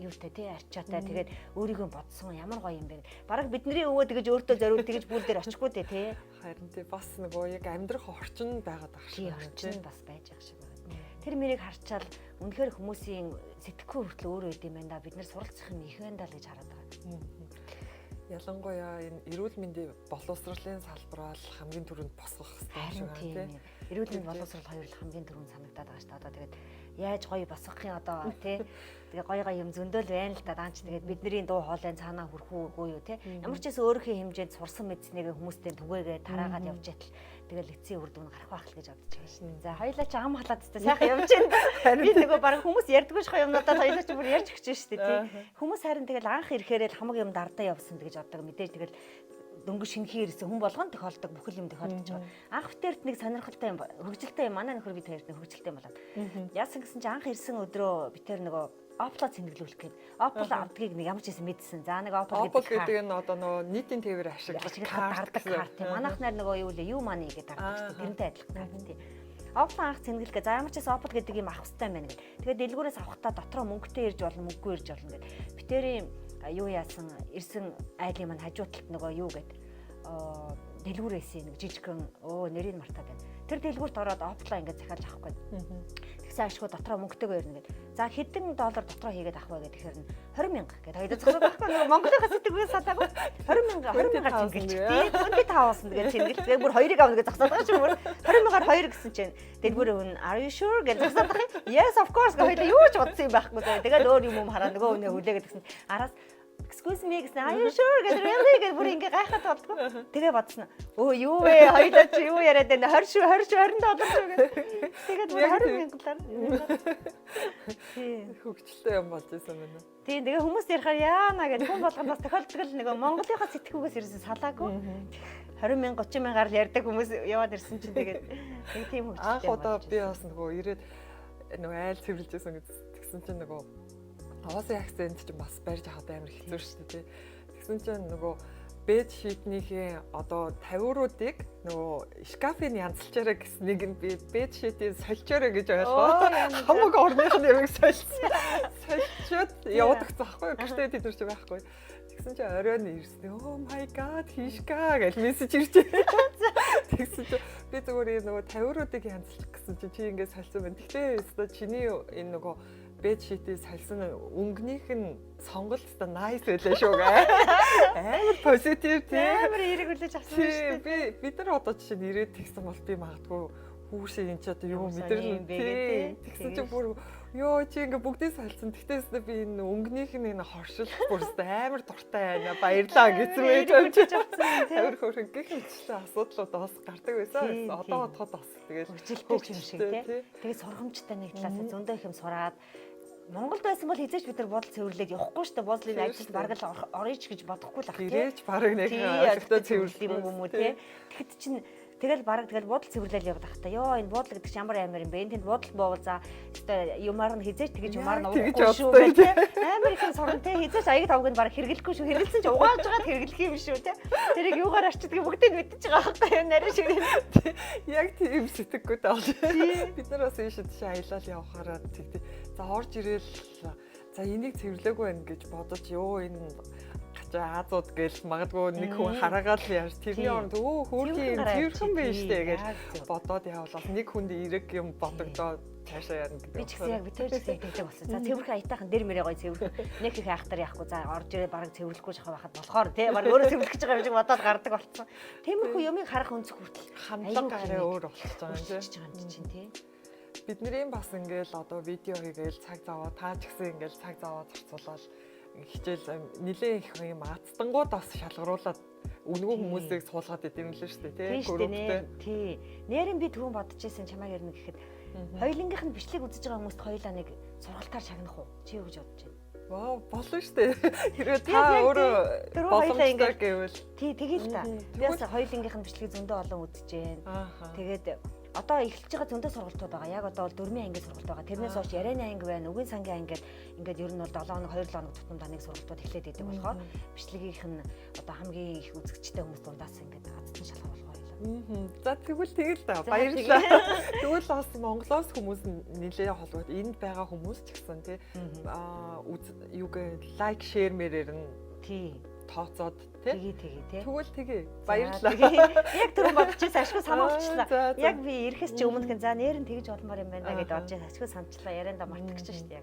юутай тий арчаатай тэгээд өөрийгөө бодсон ямар гоё юм бэ. Бараг бидний өвөө тэгэж өөртөө зориул тэгэж бүр дээр очихгүй тий. Харин тий бас нөгөө яг амьдрах орчин байгаад байгаа шиг байна тий. Бас байж байгаа шиг байна. Тэр мэрийг харчаал үнэхээр хүмүүсийн сэтгэхүй хүртэл өөр байд юм байна да. Бид нэр суралцах юм их байна да л гэж хараад байгаа. Ялангуяа энэ эрүүл мэндийн боловсролын салбараа хамгийн түрүүнд босгох хэрэгтэй шиг байна тий. Эрүүл мэндийн боловсрол хоёр хамгийн түрүүнд санагдаад байгаа шүү дээ. Одоо тэгээд яаж гоё босгохын одоо тий тэгээ гоё юм зөндөөл байна л да даанч тэгээд бидний дуу хоолой цаанаа хүрэх үгүй юу тий ямар ч гэсэн өөрийнхөө хэмжээнд сурсан мэдснийг хүмүүстэй түгээгээ тараагаад явж яатал тэгэл эцсийн үр дүн гарах байх л гэж бодож байгаа шин. За хоёлаа ч ам халаадтай сайхан явж байна. Би нөгөө баг хүмүүс ярьдаггүй ш юмнуудаа хоёлаа ч бүр ярьж өгч шүү дээ тий. Хүмүүс харин тэгэл анх ирэхээрээ хамаг юм дардаа явсан гэж боддог мэдээж тэгэл дөнгөж шинэхээр ирсэн хүн болгон тохиолдог бүхэл юм тохиолдож байгаа. Анх битэрт нэг сонирхолтой юм хөгжилтэй юм манай нөхөр би тэрт нэг хөгжилтэй болоод. Яасан гэсэн чи анх ирсэн өдрөө битэр нөгөө опло цэнгэлүүлэх гээд опло авдгийг нэг ямар ч юм мэдсэн. За нэг опло гэдэг нь одоо нөгөө нийтийн тээвэр ашиглаж дардаг карт тийм. Манайхнаар нөгөө юу лээ юу мани гэдэг дардаг шүү. Тэрнтэй адилхан карт тийм. Опло анх цэнгэлгээ за ямар ч юм опло гэдэг юм авах хэрэгтэй юм байна гэд. Тэгээд дэлгүүрээс авахдаа дотроо мөнгөтэй ирж болно мөнгөгүй ирж болно гэд. Битэрийн юу яасан ирсэн айлын маань хажуу талд нөгөө юу гэдэг дэлгүүрээс нэг жижигхэн нэрийг мартаад байна. Тэр дэлгүүрт ороод офлайн ингээд захиалж авахгүй. Тэгсэн ашгүй дотроо мөнгөтэйгөө ирнэ гэдэг. За хэдэн доллар дотроо хийгээд авах вэ гэхээр нь 20,000 гэдэг. Хоёул зогсоод байхгүй нөгөө Монголынхаа сэтгэвээс салаагүй 20,000-аар тэнгэлч. Тийм 25,000 тэгээд тэнгэлч. Тэгээд бүр хоёрыг авна гэж зогсоод байгаа ч юм уу. 20,000-аар хоёр гэсэн чинь дэлгүүрийн хүн are you sure гэж зогсоод байгаа. Yes of course хоёул юу ч бодсон юм байхгүй. Тэгээд өөр юм хараа нөгөө үнэ хүлээгээд гэсэн. Араас excuse me гэсэн are you sure гэдэг really гэдэг бүр ингээ гайхаад болдгоо. Тэгээ бодсон. Юу вэ? Хоёулаа чи юу яриад байна? 20 шүү 20 доллар шүү гэдэг. Тэгээд бүр 20,000-аар. Тийм. Хөгжилтэй юм болж байсан байна. Тийм тэгээ хүмүүс ярихаар яана гэдэг хүн болгонд бас тохиолддог л нөгөө Монголынхаа сэтгүүгээс ирсэн салаагүй. 20,000 30,000-аар л ярьдаг хүмүүс яваад ирсэн чинь тэгээд нэг тийм хөгжилтэй. Анх удаа би бас нөгөө ирээд нөгөө айл цэвэрлжсэн гэсэн чинь нөгөө Аваасын акцент чинь бас барьж аваад амар хэцүү шүү дээ. Тэгсэн чинь нөгөө бед шитнийхээ одоо 50-руудыг нөгөө шкафын янзлчаараа гэсэн нэг нь би бед шитийг сольчоорой гэж ойлгоо. Хамаг орных нь ямиг сольчоод яваад гэх байхгүй. Гэхдээ тэд нар ч байхгүй. Тэгсэн чинь оройн ирсэн. Oh my god хийшка гэж мессеж иржээ. Тэгсэн чинь би зүгээр нөгөө 50-руудыг янзлах гэсэн чинь чи ингээд сольсон байна. Гэхдээ өстө чиний энэ нөгөө бед шитээ салсан өнгөнийх нь сонголт та nice байлаа шүү гээ. Амар позитив тийм. Амар эрэг хүлээж авсан шүү дээ. Бид нар одоо жишээ нь ирээд тэгсэн бол би магадгүй хүүшээ энэ ч одоо юу мэдрэл тэгсэн чинь бүр ёо чи ингээ бүгдийг салсан. Тэгтээсээ би энэ өнгөнийх нь энэ хоршил бүрст амар дуртай байна. Баярлаа гэсэн байж авсан. Амар хөөрхөн гэх мэтчлэн асуудлууд бас гардаг байсан. Одоо бодоход бас тэгээд хөгжилтэй юм шиг тийм. Тэгээд сургамжтай нэг талаас зөндөө их юм сураад Монголд байсан бол хизээч бид нар бодол цэвэрлээд явахгүй шүү дээ. Буудлын ажилд бараг л орооч гэж бодохгүй л ах тийм. Гэрээч бараг нэг ашигтай цэвэрлэх юм уу тийм. Тэгэхэд чинь тэгэл бараг тэгэл буудал цэвэрлэл яваад ахта. Йоо энэ буудал гэдэг чинь ямар амар юм бэ? Тэнд буудал боовол за өстой юмар нь хизээч тэгэж юмар нь уухгүй шүү тийм. Амар их сурна тийм. Хизээч аяг тавг нь бараг хэрэглэхгүй шүү. Хэрэглэсэн чинь угааж байгаад хэрэглэх юм шүү тийм. Тэрийг юугаар арчдаг бүгдийг мэдчихэж байгаа байхгүй юу? Нарийн шиг. Яг тийм сэтгэхгүй таал. Бид нар бас ийш тийш аялал явахаараа тэгтээ. За орж ирээл за энийг цэвэрлээгүй байх гэж бодож ёо энэ Азууд гээл магадгүй нэг хүн хараагаад л яаж тэрний оронд хөөрхөн цэвэрхэн байна штэ гэж бодоод явбал нэг хүнд эрэг юм бодогдоод цаашаа яана гэдэг. Би ч гэсэн яг битэр гэсэн тэгж болсон. За цэвэрхэн аятайхан дэр мэрээ гоё цэвэрхэн нэг их айхтар яахгүй за орж ирээ бараг цэвэрлэхгүй жахаа байхад болохоор тий бараг өөрөө цэвэрлэх гэж байгаа юм шиг бодоод гардаг болсон. Тиймэрхүү юмыг харах өнцөг хүртэл хандлага арай өөр болчихж байгаа юм тий. Бидний бас ингээл одоо видео хийгээл цаг зав таа ч гэсэн ингээл цаг зав зарцуулаад хичээл нэлээ их юм аацтангууд бас шалгаруулад өнгөө хүмүүсийг суулгаад идэв юм л шүү дээ тий. Тий. Нэрэн би түрүүн бодож ирсэн чамаа ярина гэхэд хоёулынгийнх нь бичлэг үзэж байгаа хүмүүст хоёулаа нэг сургалтаар шагнах уу? Чи юу гэж бодож байна? Вау, болно шүү дээ. Хэрвээ та өөрөө боломжтой гэвэл тий тэгэл та. Би бас хоёулынгийнх нь бичлэг зөндөө олон үзэж байна. Тэгээд одоо эхэлж байгаа зөндөө сургалтууд байгаа. Яг одоо бол 4 ангийн сургалт байгаа. Тэрнээс хойш ярианы анги байна, үгийн сангийн анги ингээд ер нь бол 7 хоног 2 хоног тутамд нэг сургалтууд эхлээд идэг болохоор бичлэгийнх нь одоо хамгийн их үзэгчтэй хүмүүс дундаас ингээд азтан шалгах болгоо байлаа. За тэгвэл тэгэл да. Баярлалаа. Тэгвэл бас Монголоос хүмүүс нэлээ холбоод энд байгаа хүмүүс ч гэсэн тий юуг лайк шеэр мэрээр нь тий тооцоод тий. Тэгвэл тэгээ. Баярлалаа. Яг түрүүн бодчихсан ашгүй сануулчлаа. Яг би ирэхээс чи өмнөх нь за нэр нь тэгж болмоор юм байна гэдээ бодож ашгүй санчлаа. Ярианда мартагч шүү дээ.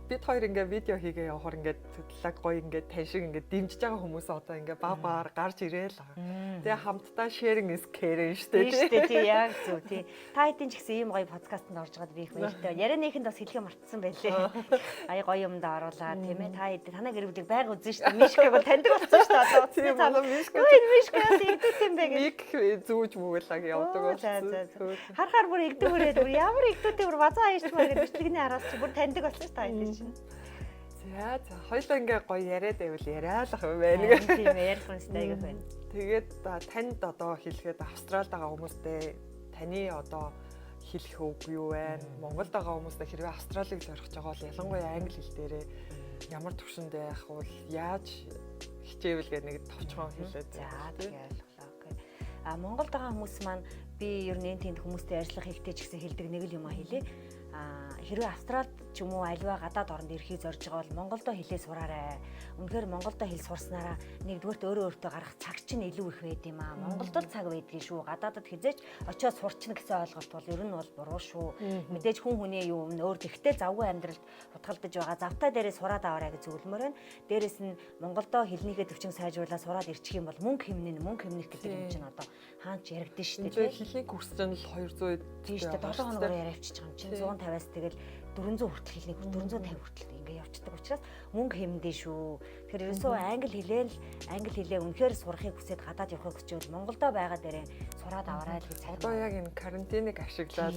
Бид хоёр ингээ видео хийгээ явахаар ингээ төдлөг гоё ингээ таньшиг ингээ дэмжиж байгаа хүмүүс одоо ингээ баг багаар гарч ирээл. Тэгээ хамтдаа sharing is caring шүү дээ. Тий яг зөв тий. Та хэдийн ч гэсэн ийм гоё подкастт орж байгаад би их баяртай. Ярианыхэнд бас хэлхээ мартсан байлээ. Ая гоё юмд оруулаад тийм ээ. Та хэдийн танай гэр бүлийг байг үзэн шүү дээ. Мишкэг бол таньдаг болсон шүү дээ. Одоо тийм байна Мишкэг. Мишкэг игдүүт юм бэ гэж. Мик зүүж мүгэлаг явдаг болсон. Харахаар бүр игдүүрээд бүр ямар игдүүтэй бүр базаа хийж байгаа гэж бичлэгний араас чи бүр таньдаг болсон шүү дээ. За хоёулаа ингээ гоё яриад байвал яриалах юм байна. Тийм ярих юмстай айгуу байна. Тэгээд танд одоо хэлэхэд Австралид байгаа хүмүүстээ таны одоо хэлэх үг юу вэ? Монголд байгаа хүмүүстээ хэрвээ Австралиг зорих байгаа бол ялангуяа англи хэл дээрээ ямар төвшөнд байх вэ? Яаж хичээвэл гэх нэг товчхон хэлээд. За тийм ойлголоо. Окей. Монголд байгаа хүмүүс маань би ер нь тэнд хүмүүстэй ажиллах хэрэгтэй ч гэсэн хэлдэг нэг л юм хэлээ. Хэрвээ Австралид ч ч юм уу альва гадаад оронд ирэхийг зорж байгаа бол Монголдо хэлээ сураарай. Үнэхээр Монголдо хэл сурснараа нэгдүгээрт өөрөө өөртөө гарах цаг чинь илүү их байд юм аа. Монголд л цаг байдгийг шүү. Гадаадад хизээч очиод сурчна гэсэн ойлголт бол ер нь бол буруу шүү. Мэдээж хүн хүний юу өмнө өөр тэгтэл завгүй амьдралд хутгалдаж байгаа. Завтай дээрээ сураад аваарай гэж зөвлөмөр байна. Дээрээс нь Монголдо хэлнийхээ төвчин сайжруулаад сураад ирчих юм бол мөнгө хэмнэх гэдэг юм чинь одоо хаанч яригдэн шүү дээ. Хэлний курс чинь л 200 тийм шүү дээ. 7 хоногоор яриа авчиж байгаа юм чинь 150-аас тэгэл 400 хүртэл хэлний курс 450 хүртэл ингээ явцдаг учраас мөнгө хэмнэдэ шүү. Тэгэхээр ерөөсөө англи хэлээ үнэхээр сурахыг хүсээд гадаад явахыг хүсчихвэл Монголдо байгаа дээрээ сураад аваарай л гэж цааш. Одоо яг энэ карантиныг ашиглаад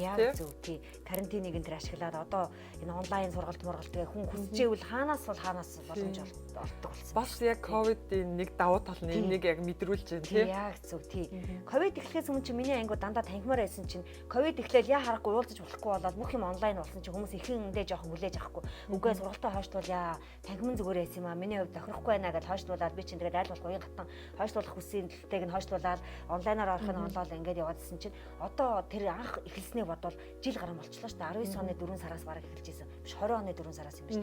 тийм карантиныг энэ ашиглаад одоо энэ онлайн сургалт мургалтыг хүн хүсчээвэл хаанаас боломж олддог болсон. Бас яг ковидын нэг давуу тал нь энийг яг мэдрүүлж байна тийм. Яг зөв тийм. Ковид эхлэхээс өмнө чинь миний ангиуд дандаа танхимаар байсан чинь ковид эхлээл яа харахгүй уулзаж болохгүй болоод бүх юм онлайн болсон чинь хүмүүс ихэндээ жоохон хүлээж авахгүй. Үгүй сургалтаа хойшлуулъя. Танхимын зүгээр байсан юм аа. Миний хувьд тохирохгүй байна гэж хойшлуулаад би чинь тэгээд айл болох уян гатан хойшлуулах хүссэн төлтөйг нь хойшлуулаад онлайнаар орохыг нь олоод ингээд яваадсэн чинь одоо тэр анх эхэлснийг бодвол жил гарan болчихлоо шүү дээ. 19 оны 4 сараас бараг эхэлж байсан. Биш 20 оны 4 сараас юм биш.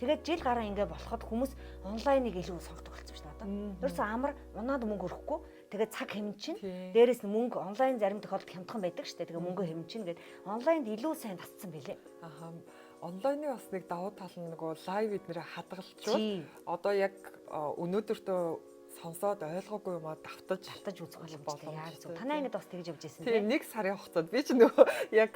Тэгээд жил гарan ингээд болоход хүмүүс онлайныг илүү сонгодог болсон шүү дээ одоо. Ерөөсөө амар унаад мөнгө өрөхгүй. Тэгээд цаг хэмжин. Дээрээс нь мөнгө онлайн зарим тохиолдолд хямдхан байдаг шүү дээ. Тэгээд мөнгө хэмжин гээд онлайнд илүү сайн татсан байлээ. Аха. Онлайны бас нэг давуу тал нь нөгөө лайв эднэрээ хадгалчихвал одоо яг өнөөдөртөө сонсоод ойлгоогүй юм а давтаж үзэх боломжтой. Яг зөв. Танай ангид бас тэгж явж байсан тийм. Нэг сарын хугацаанд би ч нөгөө яг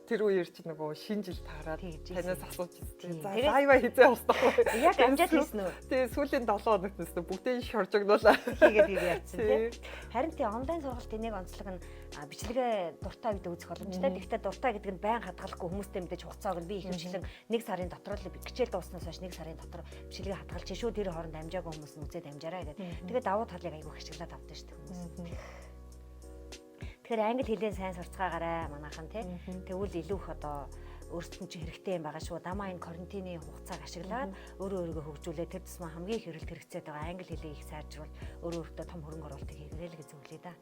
тэр үеэр чи нөгөө шинэ жил таараад танаас асууж ирсэн. За лайва хийзээ устгах. Яг амжаад хийсэн үү? Тийм сүүлийн 7 хоногт нэстэ бүгдээ шоржогнуулаа. Тэгээд явчихсан тийм. Харин тийм онлайн сургалт энийг онцлог нь бичлэгээ дуртай үед үзэх боломжтой. Гэхдээ дуртай гэдэг нь байн хадгалахгүй хүмүүстэй мэдээж хугацааг нь би ихэвчлэн 1 сарын дотор л хичээл дууснаас хойш 1 сарын дотор бичлэгээ хадгалж шүү. Тэр хооронд амжаагүй хүмүүс нь үзээд амжаарай гэдэг. Тэгээд давуу талыг айгүй ашиглаад авдаг шүү дээ хүмүүс. Тэгэхээр англи хэлээ сайн сурцгаагаарай манайхан тий. Тэгвэл илүү их одоо өөрсдөн чинь хэрэгтэй юм байгаа шүү. Дамаа энэ карантины хугацааг ашиглаад өөрийгөө хөгжүүлээ. Тэр тусмаа хамгийн их хэрэглэх хэрэгцээд байгаа англи хэлийг их сайжруулж өөртөө том хөрөнгө оруулалтыг хийгээрэй л гэж зөвлөе да.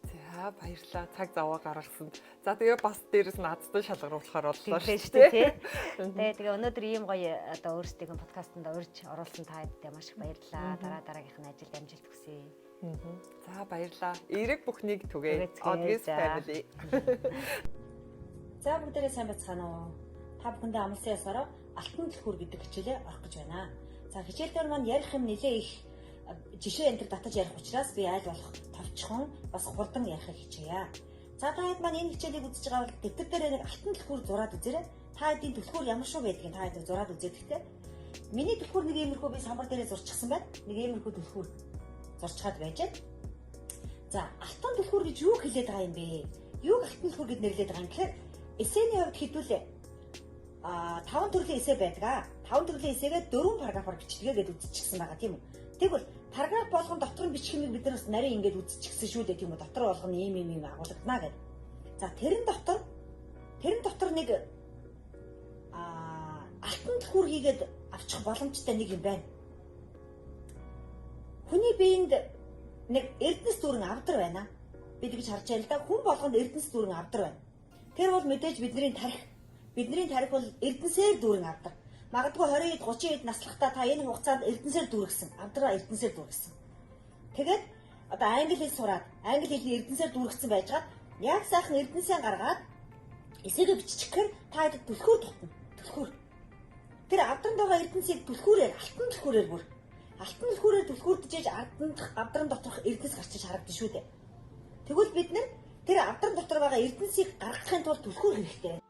За баярлалаа. Цаг заваа гаргасан. За тэгээ бас дээрэс нь азтай шалгаруулахаар боллоо шүү дээ. Тэгээ өнөөдөр ийм гоё одоо өөрсдийн подкастт урьж оруулсан та бүхэнд маш их баярлалаа. Дараагийнх нь ажилд амжилт хүсье. За баярлалаа. Эерэг бүхнийг түгээ. Odgis family. За бүгдээрээ сайн байцгаана уу? Та бүхэндээ амлсан ясаараа алтан түлхүүр гэдэг хичээлээ орох гэж байна. За хичээл дээр маань ярих юм нэлээ их жишээ энэ төр татаж ярих учраас би аль болох товчхон бас хурдан ярихыг хичээе. За та хэд маань энэ хичээлийг үзэж байгаа бол дэвтэр дээр нэг алтан түлхүүр зураад үзээрэй. Та хэдийн түлхүүр ямар шүү байдгийг та хэд зураад үзээд гэхдээ миний түлхүүр нэг иймэрхүү би самбар дээрээ зурчихсан байна. Нэг иймэрхүү түлхүүр зурчаад байж. За алтан түлхүүр гэж юу хэлээд байгаа юм бэ? Юуг алтан түлхүүр гэд нэрлээд байгаа юм гэхээр эсэний хувьд хэдүүлээ 5 төрлийн эсэ байдаг. 5 төрлийн эсэгээ 4 параграфаар биччихгээд үзчихсэн байгаа тийм үү? Тэгвэл параграф болгон дотор нь бичих юмыг бид нар бас нарийн ингээд үзчихсэн шүү дээ тийм үү? Дотор болгоно ийм агуулгаднаа гэдэг. За тэрэн дотор нэг алтан түлхүүр хийгээд авчих боломжтой нэг юм байна. Хүний биед нэг эрдэнэс дүүрэн авдар байна. Бид гэж харж байна л да. Хүн болгонд эрдэнэс дүүрэн авдар байна. Тэр бол мэдээж бидний тарих бол эрдэнсээр дүүрэн авдар. Магадгүй 20-д 30-д наслахтаа та энэ хугацаанд эрдэнсээр дүүргэсэн. Авдраа эрдэнсээр дүүргэсэн. Тэгээд одоо англи хэл сураад англи хэлний эрдэнсээр дүүргэсэн байжгаад яг сайхан эрдэнсээ гаргаад эсэгээ биччихээр та хэд түлхүүр тутна. Түлхүүр. Тэр авдранд байгаа эрдэнсийг түлхүүрээр алтан түлхүүрээр түлхүүрдэж авдран доторх эрдэнэс гарчиж харагдсан шүү дээ. Тэгвэл бид нар тэр авдран дотор байгаа эрдэнсийг гаргахын тулд түлхүүр хэрэгтэй.